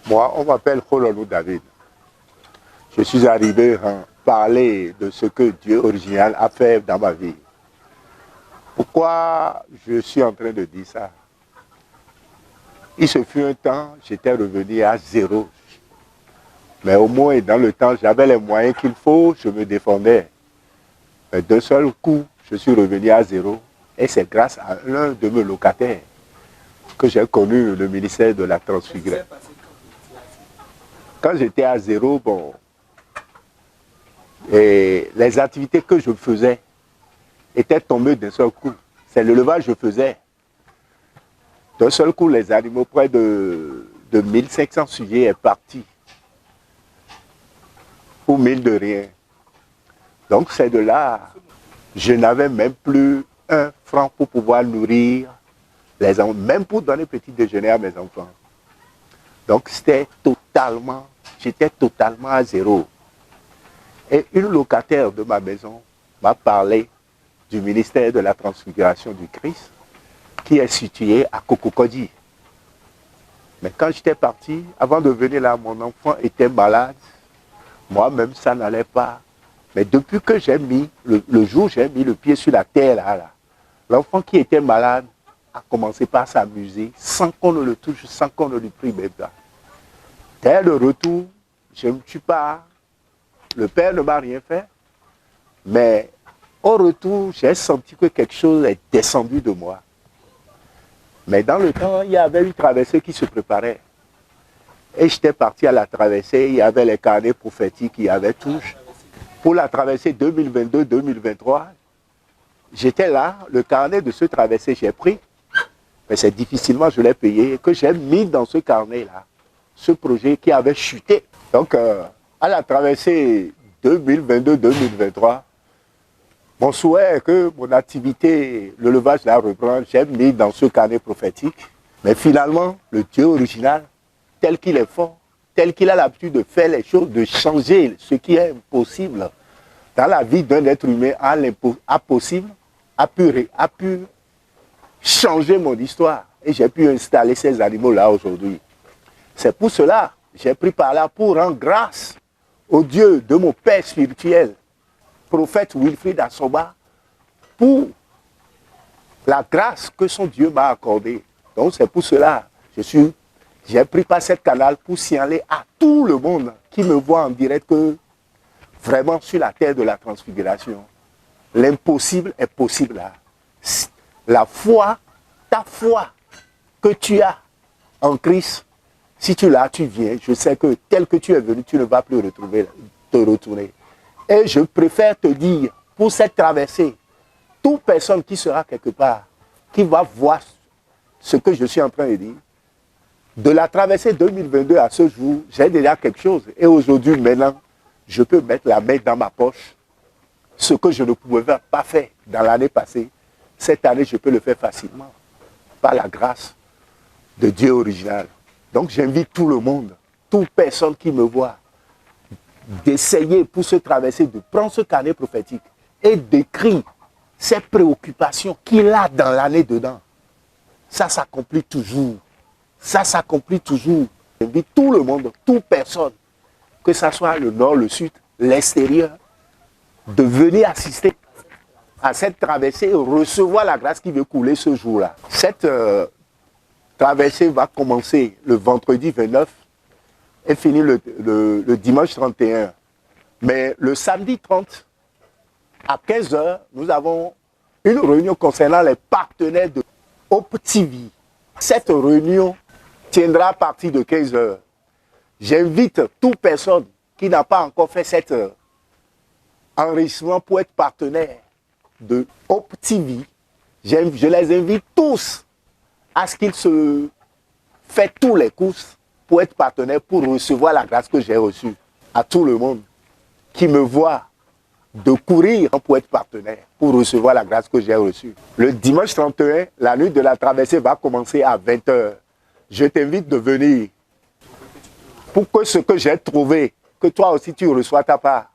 Moi, on m'appelle Kholonou David. Je suis arrivé à parler de ce que Dieu original a fait dans ma vie. Pourquoi je suis en train de dire ça? Il se fut un temps, j'étais revenu à zéro. Mais au moins, dans le temps, j'avais les moyens qu'il faut, je me défendais. Mais d'un seul coup, je suis revenu à zéro. Et c'est grâce à l'un de mes locataires que j'ai connu le ministère de la Transfiguration. Quand j'étais à zéro, bon, et les activités que je faisais étaient tombées d'un seul coup. C'est l'élevage que je faisais. D'un seul coup, les animaux, près de 1500 sujets est parti. Pour 1000 de rien. Donc c'est de là, je n'avais même plus un franc pour pouvoir nourrir les enfants, même pour donner petit déjeuner à mes enfants. Donc j'étais totalement à zéro. Et une locataire de ma maison m'a parlé du ministère de la Transfiguration du Christ qui est situé à Kokokodi. Mais quand j'étais parti, avant de venir là, mon enfant était malade. Moi-même, ça n'allait pas. Mais depuis que j'ai mis, le jour où j'ai mis le pied sur la terre, là, l'enfant qui était malade a commencé par s'amuser sans qu'on ne le touche, sans qu'on ne lui prie même pas. Dès le retour, je ne me tue pas. Le père ne m'a rien fait. Mais au retour, j'ai senti que quelque chose est descendu de moi. Mais dans le temps, il y avait une traversée qui se préparait. Et j'étais parti à la traversée, il y avait les carnets prophétiques, il y avait tout. Pour la traversée 2022-2023, j'étais là, le carnet de ce traversée, j'ai pris. Mais c'est difficilement, je l'ai payé, que j'ai mis dans ce carnet-là, ce projet qui avait chuté. Donc, à la traversée 2022-2023, mon souhait est que mon activité, l'élevage la reprend, j'ai mis dans ce carnet prophétique. Mais finalement, le Dieu original, tel qu'il est fort, tel qu'il a l'habitude de faire les choses, de changer ce qui est impossible dans la vie d'un être humain à possible, a pu changer mon histoire. Et j'ai pu installer ces animaux-là aujourd'hui. C'est pour cela que j'ai pris par là pour rendre grâce au Dieu de mon Père spirituel, prophète Wilfrid Assoba, pour la grâce que son Dieu m'a accordée. Donc c'est pour cela que j'ai pris par cette canal pour signaler à tout le monde qui me voit en direct que vraiment sur la terre de la transfiguration, l'impossible est possible là. La foi, ta foi que tu as en Christ, si tu l'as, tu viens. Je sais que tel que tu es venu, tu ne vas plus te retourner. Et je préfère te dire, pour cette traversée, toute personne qui sera quelque part, qui va voir ce que je suis en train de dire, de la traversée 2022 à ce jour, j'ai déjà quelque chose. Et aujourd'hui, maintenant, je peux mettre la main dans ma poche. Ce que je ne pouvais pas faire dans l'année passée, cette année, je peux le faire facilement. Par la grâce de Dieu original. Donc, j'invite tout le monde, toute personne qui me voit, d'essayer pour se traverser, de prendre ce carnet prophétique et d'écrire ses préoccupations qu'il a dans l'année dedans. Ça s'accomplit toujours. Ça s'accomplit toujours. J'invite tout le monde, toute personne, que ce soit le nord, le sud, l'extérieur, de venir assister à cette traversée et recevoir la grâce qui veut couler ce jour-là. Cette traversée va commencer le vendredi 29 et finir le dimanche 31. Mais le samedi 30, à 15 h, nous avons une réunion concernant les partenaires de Hope TV. Cette réunion tiendra à partir de 15 h. J'invite toute personne qui n'a pas encore fait cet enregistrement pour être partenaire de Hope TV. Je les invite tous à ce qu'ils se fassent tous les courses pour être partenaire, pour recevoir la grâce que j'ai reçue. À tout le monde qui me voit de courir pour être partenaire, pour recevoir la grâce que j'ai reçue. Le dimanche 31, la nuit de la traversée va commencer à 20 h. Je t'invite de venir pour que ce que j'ai trouvé, que toi aussi tu reçois ta part.